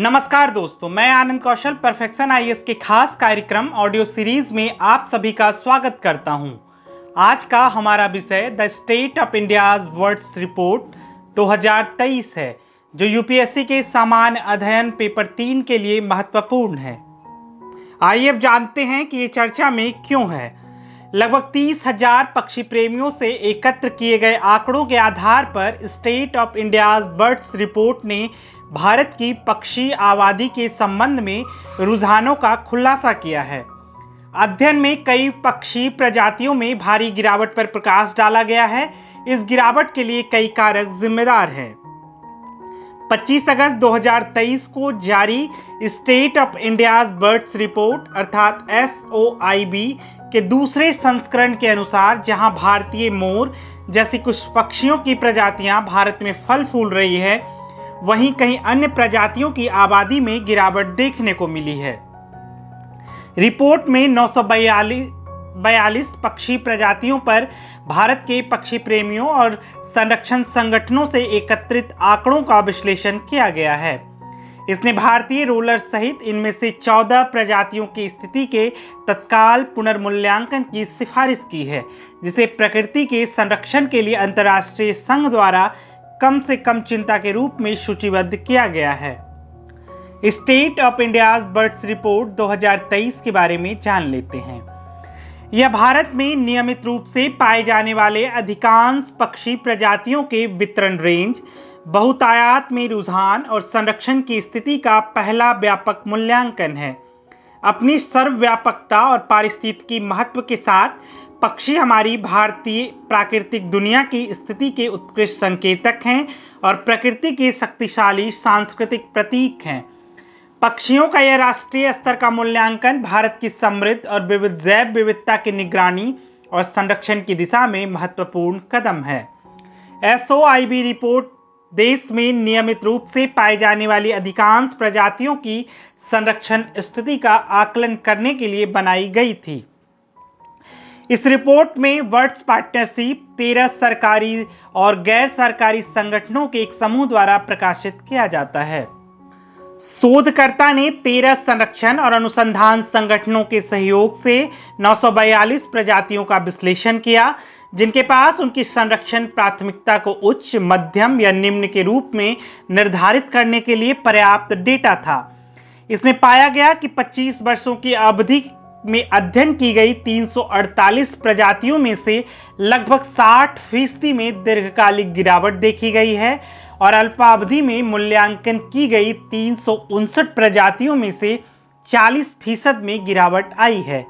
नमस्कार दोस्तों, मैं आनंद कौशल परफेक्शन आईएएस के खास कार्यक्रम ऑडियो सीरीज में आप सभी का स्वागत करता हूं। आज का हमारा विषय the state of India's words report 2023 है, जो यूपीएससी के सामान्य अध्ययन पेपर 3 के लिए महत्वपूर्ण है। आइए अब जानते हैं कि ये चर्चा में क्यों है। लगभग 30,000 पक्षी प्रेमियों से एकत्र किए गए आंकड़ों के आधार पर state of India's birds report ने भारत की पक्षी आबादी के संबंध में रुझानों का खुलासा किया है। अध्ययन में कई पक्षी प्रजातियों में भारी गिरावट पर प्रकाश डाला गया है। इस गिरावट के लिए कई कारक जिम्मेदार हैं। 25 अगस्त 2023 को जारी state of India's birds report अर्थात SOIB के दूसरे संस्करण के अनुसार, जहां भारतीय मोर जैसी कुछ पक्षियों की प्रजातियां भारत में फल फूल रही है, वहीं कई अन्य प्रजातियों की आबादी में गिरावट देखने को मिली है। रिपोर्ट में 942 पक्षी प्रजातियों पर भारत के पक्षी प्रेमियों और संरक्षण संगठनों से एकत्रित आंकड़ों का विश्लेषण किया गया है। इसने भारतीय रोलर सहित इनमें से 14 प्रजातियों की स्थिति के तत्काल पुनर्मूल्यांकन की सिफारिश की है, जिसे प्रकृति के संरक्षण के लिए अंतर्राष्ट्रीय संघ द्वारा कम से कम चिंता के रूप में सूचीबद्ध किया गया है। State of India's birds report 2023 के बारे में जान लेते हैं। यह भारत में नियमित रूप से पाए जाने वाले अधिकांश पक्षी प्रजातियों के वितरण रेंज, बहुतायात में रुझान और संरक्षण की स्थिति का पहला व्यापक मूल्यांकन है। अपनी सर्वव्यापकता और पारिस्थितिकी महत्व के साथ पक्षी हमारी भारतीय प्राकृतिक दुनिया की स्थिति के उत्कृष्ट संकेतक हैं और प्रकृति के शक्तिशाली सांस्कृतिक प्रतीक हैं। पक्षियों का यह राष्ट्रीय स्तर का मूल्यांकन भारत की समृद्ध और विविध जैव विविधता की निगरानी और संरक्षण की दिशा में महत्वपूर्ण कदम है। SOIB रिपोर्ट देश में नियमित रूप से पाए जाने वाली अधिकांश प्रजातियों की संरक्षण स्थिति का आकलन करने के लिए बनाई गई थी। इस रिपोर्ट में वर्ड्स पार्टनरशिप 13 सरकारी और गैर सरकारी संगठनों के एक समूह द्वारा प्रकाशित किया जाता है। शोधकर्ता ने 13 संरक्षण और अनुसंधान संगठनों के सहयोग से 942 प्रजातियों का विश्लेषण किया, जिनके पास उनकी संरक्षण प्राथमिकता को उच्च, मध्यम या निम्न के रूप में निर्धारित करने के लिए पर्याप्त डेटा था। इसमें पाया गया कि 25 वर्षों की अवधि में अध्ययन की गई 348 प्रजातियों में से लगभग 60% में दीर्घकालिक गिरावट देखी गई है और अल्पावधि में मूल्यांकन की गई 359 प्रजातियों में से 40% में गिरावट आई है।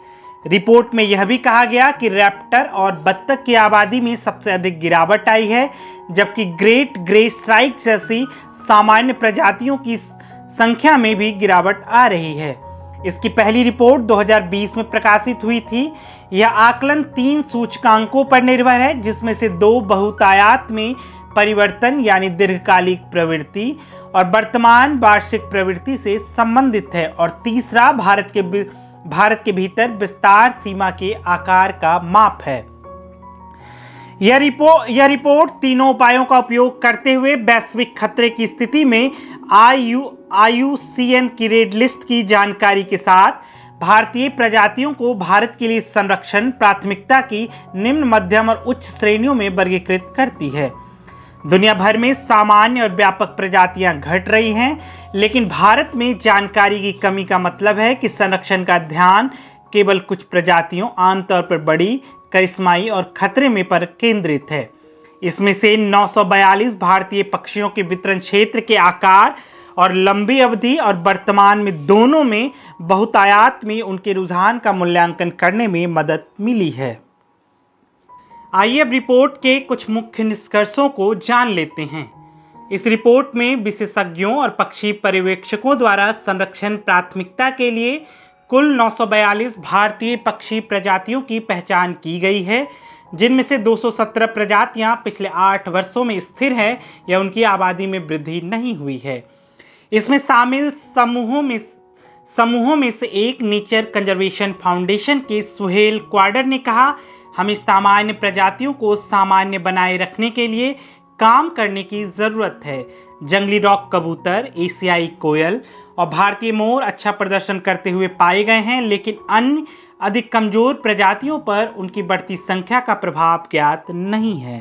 रिपोर्ट में यह भी कहा गया कि रैप्टर और बत्तख की आबादी में सबसे अधिक गिरावट आई है, जबकि ग्रेट ग्रे श्राइक जैसी सामान्य प्रजातियों की संख्या में भी गिरावट आ रही है। इसकी पहली रिपोर्ट 2020 में प्रकाशित हुई थी। यह आकलन 3 सूचकांकों पर निर्भर है, जिसमें से 2 बहुतायात में परिवर्तन यानी दीर्घकालिक प्रवृत्ति और वर्तमान वार्षिक प्रवृत्ति से संबंधित है, और तीसरा भारत के भीतर विस्तार सीमा के आकार का माप है। यह रिपोर्ट तीनों उपायों का उपयोग करते हुए वैश्विक खतरे की स्थिति में IUCN की रेड लिस्ट की जानकारी के साथ भारतीय प्रजातियों को भारत के लिए संरक्षण प्राथमिकता की निम्न, मध्यम और उच्च श्रेणियों में वर्गीकृत करती है। दुनिया भर में सामान्य और व्यापक प्रजातियां घट रही हैं, लेकिन भारत में जानकारी की कमी का मतलब है कि संरक्षण का ध्यान केवल कुछ प्रजातियों, आमतौर पर बड़ी, करिश्माई और खतरे में पर केंद्रित है। इसमें से 942 भारतीय पक्षियों के वितरण क्षेत्र के आकार और लंबी अवधि और वर्तमान में दोनों में बहुतायात में उनके रुझान का मूल्यांकन करने में मदद मिली है। आइए अब रिपोर्ट के कुछ मुख्य निष्कर्षों को जान लेते हैं। इस रिपोर्ट में विशेषज्ञों और पक्षी पर्यवेक्षकों द्वारा संरक्षण प्राथमिकता के लिए कुल 942 भारतीय पक्षी प्रजातियों की पहचान की गई है, जिनमें से 217 प्रजातियां पिछले 8 वर्षों में स्थिर है या उनकी आबादी में वृद्धि नहीं हुई है। इसमें शामिल समूहों में से एक नेचर कंजर्वेशन फाउंडेशन के सुहेल क्वाडर ने कहा, हमें सामान्य प्रजातियों को सामान्य बनाए रखने के लिए काम करने की जरूरत है। जंगली रॉक कबूतर, एशियाई कोयल और भारतीय मोर अच्छा प्रदर्शन करते हुए पाए गए हैं, लेकिन अन्य अधिक कमजोर प्रजातियों पर उनकी बढ़ती संख्या का प्रभाव ज्ञात नहीं है।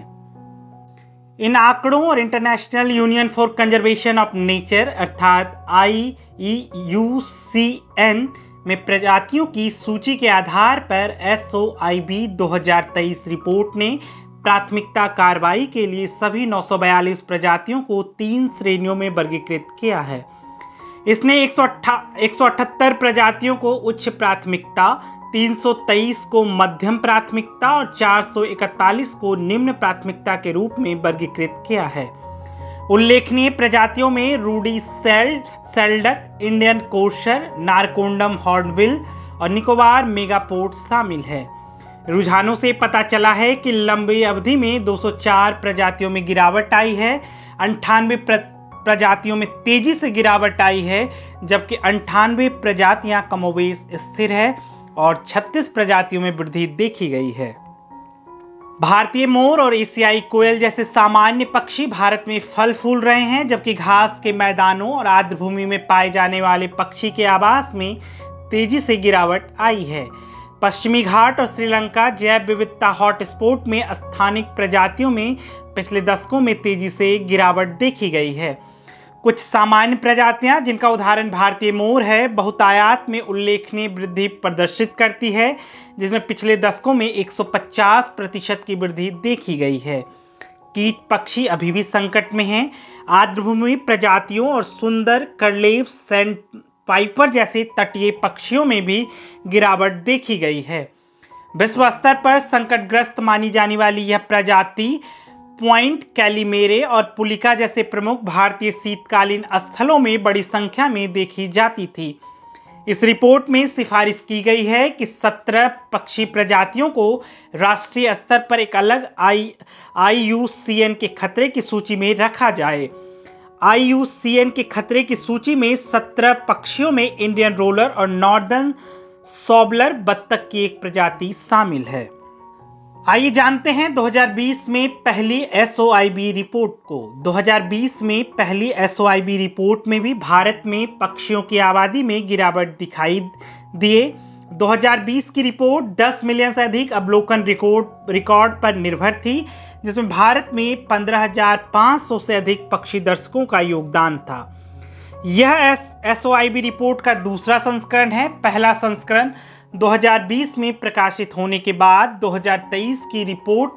इन आंकड़ों और international union for conservation of nature अर्थात IUCN में प्रजातियों की सूची के आधार पर SOIB 2023 रिपोर्ट ने प्राथमिकता कार्रवाई के लिए सभी 942 प्रजातियों को 3 श्रेणियों में वर्गीकृत किया है। इसने 178 प्रजातियों को उच्च प्राथमिकता, 323 को मध्यम प्राथमिकता और 441 को निम्न प्राथमिकता के रूप में वर्गीकृत किया है। उल्लेखनीय प्रजातियों में ruddy shelduck, Indian courser, Narcondam hornbill और निकोबार मेगापोड शामिल है। रुझानों से पता चला है कि लंबी अवधि में 204 प्रजातियों में गिरावट आई है, 98 प्रजातियों में तेजी से गिरावट आई है, जबकि 98 प्रजातियां कमोबेश स्थिर है और 36 प्रजातियों में वृद्धि देखी गई है। भारतीय मोर और एशियाई कोयल जैसे सामान्य पक्षी भारत में फल फूल रहे हैं, जबकि घास के मैदानों और आर्द्र भूमि में पाए जाने वाले पक्षी के आवास में तेजी से गिरावट आई है। पश्चिमी घाट और श्रीलंका जैव विविधता हॉटस्पॉट में स्थानिक प्रजातियों में पिछले दशकों में तेजी से गिरावट देखी गई है। कुछ सामान्य प्रजातियां, जिनका उदाहरण भारतीय मोर है, बहुतायत में उल्लेखनीय वृद्धि प्रदर्शित करती है, जिसमें पिछले दशकों में 150% की वृद्धि देखी गई है। कीट पक्षी अभी भी संकट में हैं। आर्द्रभूमि प्रजातियों और सुंदर करलेव, सैंड पाइपर जैसे तटीय पक्षियों में भी गिरावट देखी गई है। विश्व स्तर पर संकटग्रस्त मानी जाने वाली यह प्रजाति पॉइंट कैलिमेरे और पुलिका जैसे प्रमुख भारतीय शीतकालीन स्थलों में बड़ी संख्या में देखी जाती थी। इस रिपोर्ट में सिफारिश की गई है कि 17 पक्षी प्रजातियों को राष्ट्रीय स्तर पर एक अलग IUCN के खतरे की सूची में रखा जाए। IUCN के खतरे की सूची में 17 पक्षियों में इंडियन रोलर और नॉर्दर्न सॉबलर बत्तख की एक प्रजाति शामिल है। आइए जानते हैं 2020 में पहली SOIB रिपोर्ट को। 2020 में पहली SOIB रिपोर्ट में भी भारत में पक्षियों की आबादी में गिरावट दिखाई दिए। 2020 की रिपोर्ट 10 मिलियन से अधिक अवलोकन रिकॉर्ड पर निर्भर थी, जिसमें भारत में 15,500 से अधिक पक्षी दर्शकों का योगदान था। यह SOIB रिपोर्ट का दूसरा संस्करण है। पहला संस्करण 2020 में प्रकाशित होने के बाद 2023 की रिपोर्ट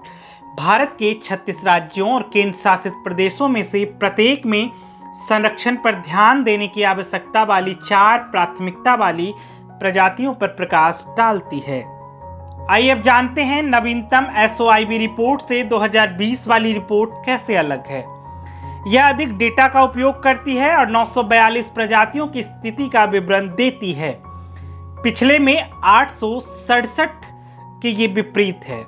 भारत के 36 राज्यों और केंद्र शासित प्रदेशों में से प्रत्येक में संरक्षण पर ध्यान देने की आवश्यकता वाली 4 प्राथमिकता वाली प्रजातियों पर प्रकाश डालती है। आइए अब जानते हैं नवीनतम SOIB रिपोर्ट से 2020 वाली रिपोर्ट कैसे अलग है। यह अधिक डेटा का उपयोग करती है और 942 प्रजातियों की स्थिति का विवरण देती है। पिछले में 867 के ये विपरीत है।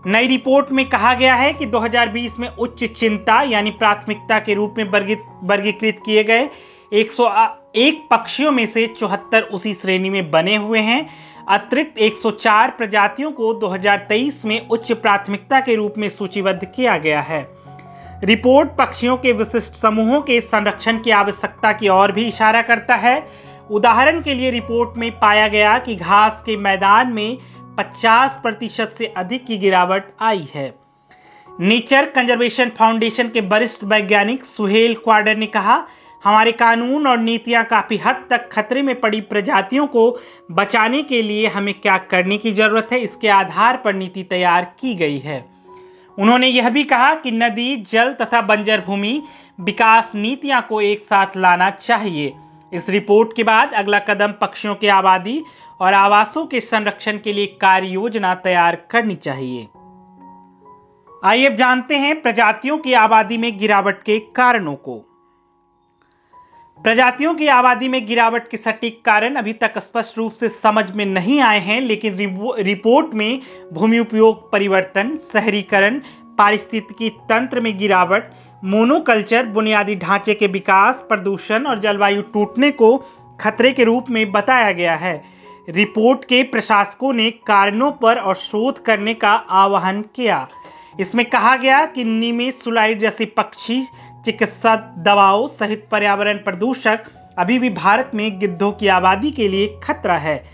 नई रिपोर्ट में कहा गया है कि 2020 में उच्च चिंता यानी प्राथमिकता के रूप में वर्गीकृत किए गए 101 पक्षियों में से 74 उसी श्रेणी में बने हुए हैं। अतिरिक्त 104 प्रजातियों को 2023 में उच्च प्राथमिकता के रूप में सूचीबद्ध किया गया है। रिपोर्ट पक्षियों के विशिष्ट समूहों के संरक्षण की आवश्यकता की ओर भी इशारा करता है। उदाहरण के लिए रिपोर्ट में पाया गया कि घास के मैदान में 50% से अधिक की गिरावट आई है। नेचर कंजर्वेशन फाउंडेशन के वरिष्ठ वैज्ञानिक सुहेल क्वाडर ने कहा, हमारे कानून और नीतियां काफी हद तक खतरे में पड़ी प्रजातियों को बचाने के लिए हमें क्या करने की जरूरत है, इसके आधार पर नीति तैयार की गई है। उन्होंने यह भी कहा कि नदी, जल तथा बंजर भूमि विकास नीतियां को एक साथ लाना चाहिए। इस रिपोर्ट के बाद अगला कदम पक्षियों की आबादी और आवासों के संरक्षण के लिए कार्य योजना तैयार करनी चाहिए। आइए अब जानते हैं प्रजातियों की आबादी में गिरावट के कारणों को। प्रजातियों की आबादी में गिरावट के सटीक कारण अभी तक स्पष्ट रूप से समझ में नहीं आए हैं, लेकिन रिपोर्ट में भूमि उपयोग परिवर्तन, शहरीकरण, पारिस्थितिकी तंत्र में गिरावट, मोनोकल्चर, बुनियादी ढांचे के विकास, प्रदूषण और जलवायु टूटने को खतरे के रूप में बताया गया है। रिपोर्ट के प्रशासकों ने कारणों पर और शोध करने का आह्वान किया। इसमें कहा गया कि निमेसुलाइड जैसे पक्षी, चिकित्सा दवाओं सहित पर्यावरण प्रदूषक अभी भी भारत में गिद्धों की आबादी के लिए खतरा है।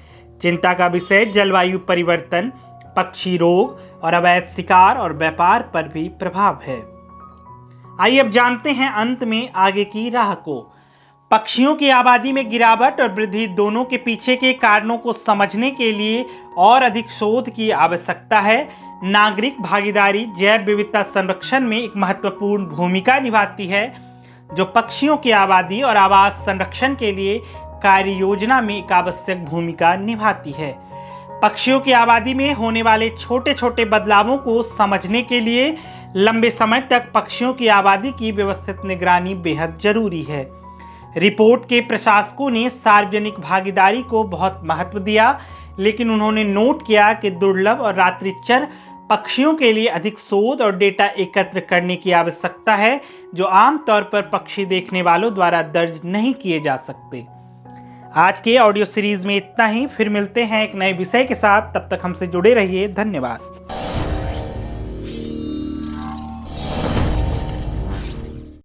चिंता का विषय जलवायु परिवर्तन, पक्षी रोग और अवैध शिकार और व्यापार पर भी प्रभाव है। आइए अब जानते हैं अंत में आगे की राह को। पक्षियों की आबादी में गिरावट और वृद्धि दोनों के पीछे के कारणों को समझने के लिए और अधिक शोध की आवश्यकता है। नागरिक भागीदारी जैव विविधता संरक्षण में एक महत्वपूर्ण भूमिका निभाती है, जो पक्षियों की आबादी और आवास संरक्षण के लिए कार्य योजना में एक आवश्यक भूमिका निभाती है। पक्षियों की आबादी में होने वाले छोटे छोटे बदलावों को समझने के लिए लंबे समय तक पक्षियों की आबादी की व्यवस्थित निगरानी बेहद जरूरी है। रिपोर्ट के प्रशासकों ने सार्वजनिक भागीदारी को बहुत महत्व दिया, लेकिन उन्होंने नोट किया कि दुर्लभ और रात्रिचर पक्षियों के लिए अधिक शोध और डेटा एकत्र करने की आवश्यकता है, जो आमतौर पर पक्षी देखने वालों द्वारा दर्ज नहीं किए जा सकते। आज के ऑडियो सीरीज में इतना ही। फिर मिलते हैं एक नए विषय के साथ। तब तक हमसे जुड़े रहिए। धन्यवाद।